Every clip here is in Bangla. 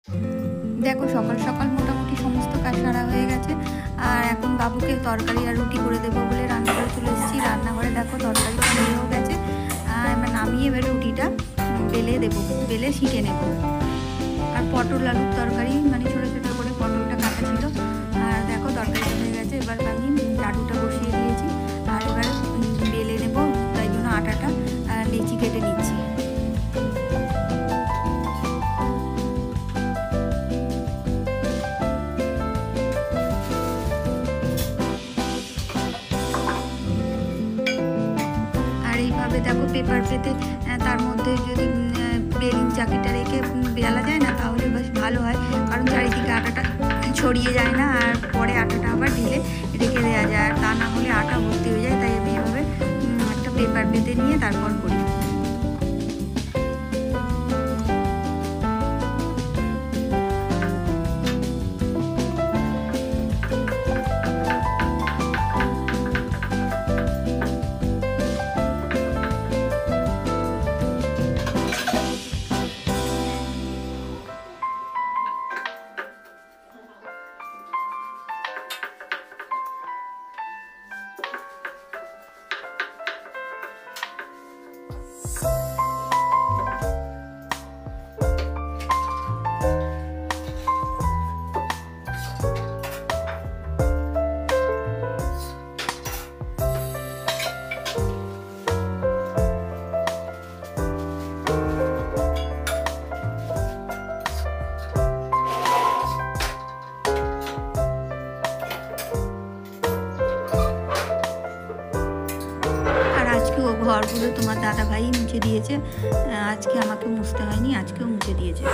দেখো সকাল সকাল মোটামুটি সমস্ত কাজ সারা হয়ে গেছে। আর এখন বাবুকে তরকারি আর রুটি করে দেবো বলে রান্নাঘরে চলে এসেছি। রান্নাঘরে দেখো তরকারিটা হয়েও গেছে। আর এবার নামিয়ে এবার রুটিটা বেলে দেবো, বেলে শিখে নেব। আর পটল আলুর তরকারি, মানে ছোটো ছোটো করে পটলটা কাটা ছিল। আর দেখো তরকারিটা হয়ে গেছে। এবার আমি লাডুটা বসিয়ে দিয়েছি। আর এবার বেলে নেব, তাই জন্য আটাটা লেচি কেটে নিচ্ছি। এইভাবে দেখো পেপার পেতে তার মধ্যে যদি বেলিং চাকিটা রেখে বেলা যায় না, তাহলে বেশ ভালো হয়। কারণ চারিদিকে আটাটা ছড়িয়ে যায় না, আর পরে আটাটা আবার ঢেলে রেখে দেওয়া যায়। আর তা না হলে আটা ভর্তি হয়ে যায়। তাই আমি এভাবে একটা পেপার পেতে নিয়ে তারপর করি। ঘরগুলো তোমার দাদা ভাই মুছে দিয়েছে, আজকে আমাকে মুছতে হয়নি, আজকেও মুছে দিয়েছে।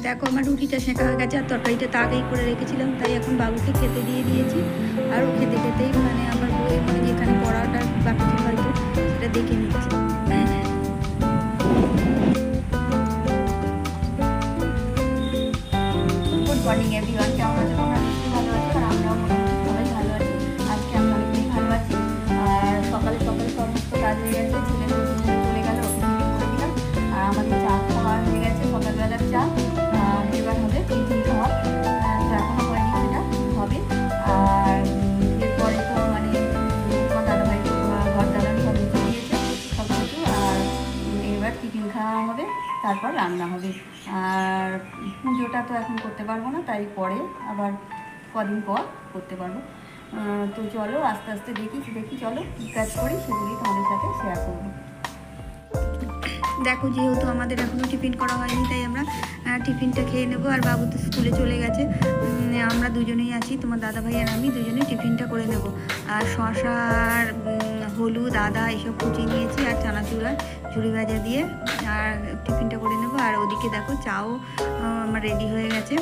দেখো আমার রুটিটা সেঁকা হয়ে গেছে। আর তরকারিটা তো আগেই করে রেখেছিলাম, তাই এখন বাবুকে খেতে দিয়ে দিয়েছি। আর ও খেতে খেতেই মানে আমার বইয়ের মানে যেখানে পড়াটা বাকি ছিল হয়তো সেটা দেখে নিচ্ছি। গুড মর্নিং এভরিওয়ান, কেমন আছো তোমরা? নিশ্চয়ই ভালো আছো। আর আমরাও মোটামুটি সবাই ভালো আছি। আজকে আমি অনেকটাই ভালো আছি। আর সকালে সকালে সমস্ত কাজ হয়ে গেছে। ছেলে চলে গেল, করে দিলাম। আর আমাদের চা খাওয়া হয়ে গেছে, সকালবেলার চা। এবার হবে টিফিন খাওয়া, তো এখনও হয়নি, সেটা হবে। আর এরপরে তো মানে তোমার দাদাভাই ঘর জ্বালানো সব মুছে দিয়েছে সব কিছু। আর এবার টিফিন খাওয়া হবে, তারপর রান্না হবে। আর পুজোটা তো এখন করতে পারবো না, তাই পরে আবার কদিন পর করতে পারবো। তো চলো আস্তে আস্তে দেখি চলো কী কাজ করি, সেগুলি তোমাদের সাথে শেয়ার করবো। দেখো যেহেতু আমাদের এখনও টিফিন করা হয়নি, তাই আমরা টিফিনটা খেয়ে নেবো। আর বাবু তো স্কুলে চলে গেছে, আমরা দুজনেই আছি, তোমার দাদাভাই আর আমি দুজনেই টিফিনটা করে নেব। আর শসা আর হলুদ আদা এসব কুচি নিয়েছি, আর চানাচুর আর ঝুড়ি ভাজা দিয়ে আর টিফিনটা করে নেব। আর ওদিকে দেখো চাও আমার রেডি হয়ে গেছে।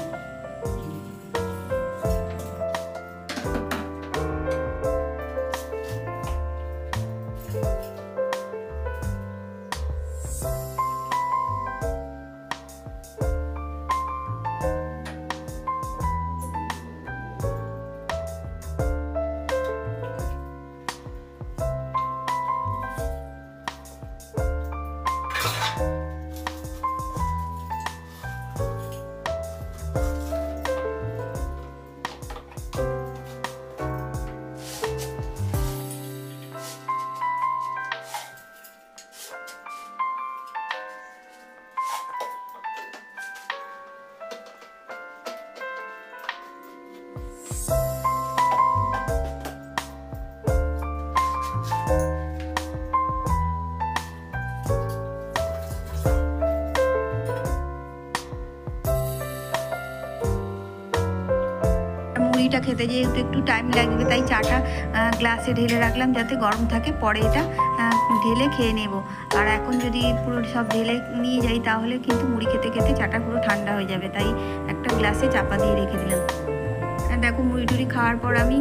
মুড়িটা খেতে যেহেতু একটু টাইম লাগবে, তাই চাটা গ্লাসে ঢেলে রাখলাম যাতে গরম থাকে, পরে এটা ঢেলে খেয়ে নেব। আর এখন যদি পুরো সব ঢেলে নিয়ে যাই তাহলে কিন্তু মুড়ি খেতে খেতে চাটা পুরো ঠান্ডা হয়ে যাবে, তাই একটা গ্লাসে চাপা দিয়ে রেখে দিলাম। দেখো মুড়ি টুড়ি খাওয়ার পর আমি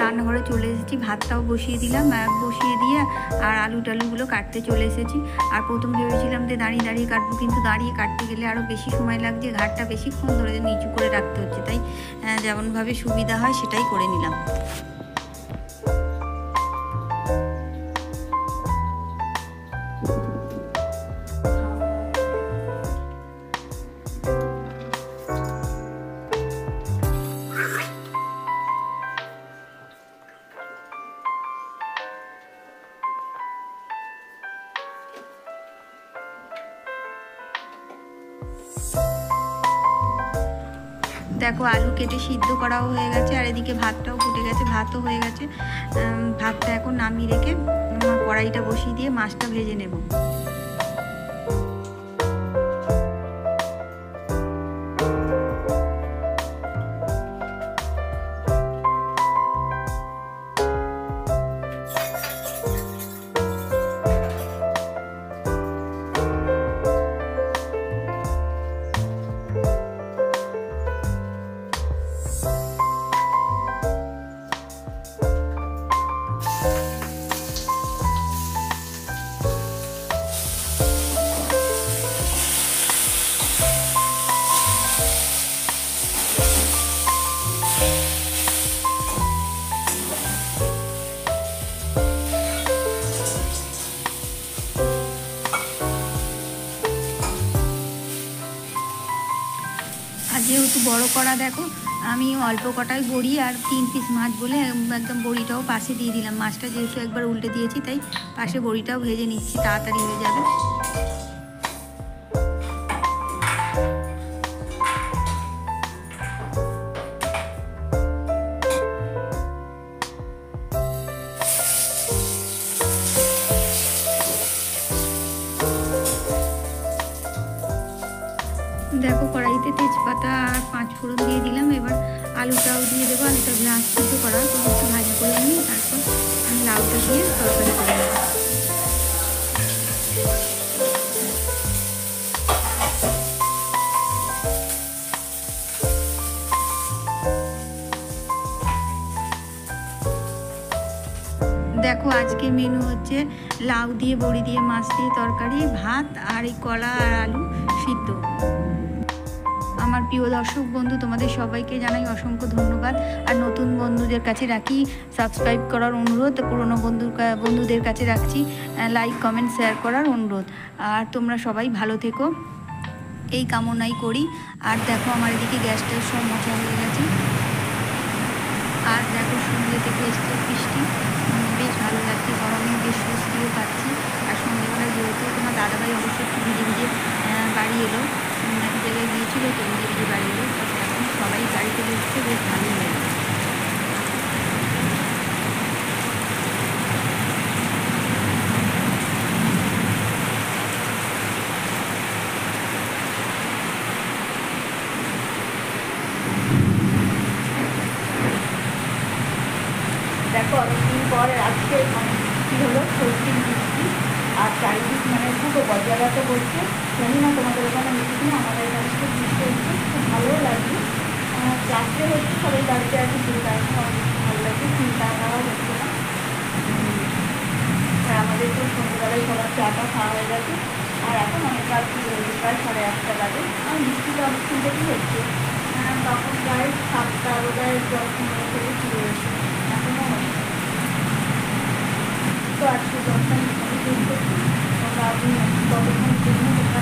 রান্নাঘরে চলে এসেছি, ভাতটাও বসিয়ে দিলাম, বসিয়ে দিয়ে আর আলু টালুগুলো কাটতে চলে এসেছি। আর প্রথম ভেবেছিলাম যে দাঁড়িয়ে দাঁড়িয়ে কাটবো, কিন্তু দাঁড়িয়ে কাটতে গেলে আরও বেশি সময় লাগছে, ঘাটটা বেশিক্ষণ ধরে নিচু করে রাখতে হচ্ছে, তাই যেমনভাবে সুবিধা হয় সেটাই করে নিলাম। দেখো আলু কেটে সিদ্ধ করাও হয়ে গেছে, আর এদিকে ভাতটাও ফুটে গেছে, ভাতও হয়ে গেছে। ভাতটা এখন নামিয়ে রেখে কড়াইটা বসিয়ে দিয়ে মাছটা ভেজে নেব। যেহেতু বড় কড়া, দেখো আমি অল্প কটায় বড়ি আর 3 পিস মাছ বলে একদম বড়িটাও পাশে দিয়ে দিলাম। মাছটা যেহেতু একবার উল্টে দিয়েছি, তাই পাশে বড়িটাও ভেজে নিচ্ছি, তাড়াতাড়ি হয়ে যাবে। দেখো কড়াইতে তেজপাতা আর 5 ফোড়ন দিয়ে দিলাম। এবার আলুটাও দিয়ে দেবো, আলুটা গ্লাস সিদ্ধ করা তো একটু ভাজা করে নিই, তারপর আমি লাউটা দিয়ে তরকারি করে নেব। দেখো আজকে মেনু হচ্ছে লাউ দিয়ে বড়ি দিয়ে মাছ দিয়ে তরকারি, ভাত আর এই কলা আর আলু সিদ্ধ। আমার প্রিয় দর্শক বন্ধু, তোমাদের সবাইকে জানাই অসংখ্য ধন্যবাদ। আর নতুন বন্ধুদের কাছে রাখি সাবস্ক্রাইব করার অনুরোধ, পুরনো বন্ধুদের কাছে রাখছি লাইক কমেন্ট শেয়ার করার অনুরোধ। আর তোমরা সবাই ভালো থেকো এই কামনাই করি। আর দেখো আমার এদিকে গ্যাসটার সব মোছা হয়ে গেছে। আর দেখো সন্ধ্যে থেকে এসছে বৃষ্টি, বেশ ভালো লাগছে, গরমে বেশ স্বস্তিও পাচ্ছি। আর সন্ধ্যেবেলায় যেহেতু তোমার দাদাভাই অবশ্যই একটু ভিজে ভিজে বাড়ি এলো, এক জায়গায় গিয়েছিল তো ভিজে ভিজে বাড়ি এলো। এখন সবাই গাড়িতে বসছে, বেশ ভালোই লাগে। দেখো অনেকদিন পর আজকে বৃষ্টি হলো, সত্যি বৃষ্টি, আর চারিদিক মানে পুরো বজ্রাঘাতও করছে। জানি না তোমাদের ওখানে বৃষ্টি না, আমাদের এখানে খুব বৃষ্টি হচ্ছে, খুব ভালোও লাগছে। রাত্রে হচ্ছে সবাই বাড়িতে আছে, চিন্তা ভালো লাগছে, চিন্তা করা হচ্ছে না। আর আমাদের তো সন্ধ্যেবেলায় সবার চাটা খাওয়া হয়ে গেছে। আর এখন অনেক রাত শুরু হয়েছে, প্রায় 8:30 বাজে। আর বৃষ্টিটা অনেকক্ষণ থেকেই হচ্ছে, তখন প্রায় 7টা বোধহয় 10-15 থেকে শুরু হয়েছে, এখনও হচ্ছে। তো আজকে 10টা মিনিট করছি, তোমরা ততক্ষণ জন্য তোমরা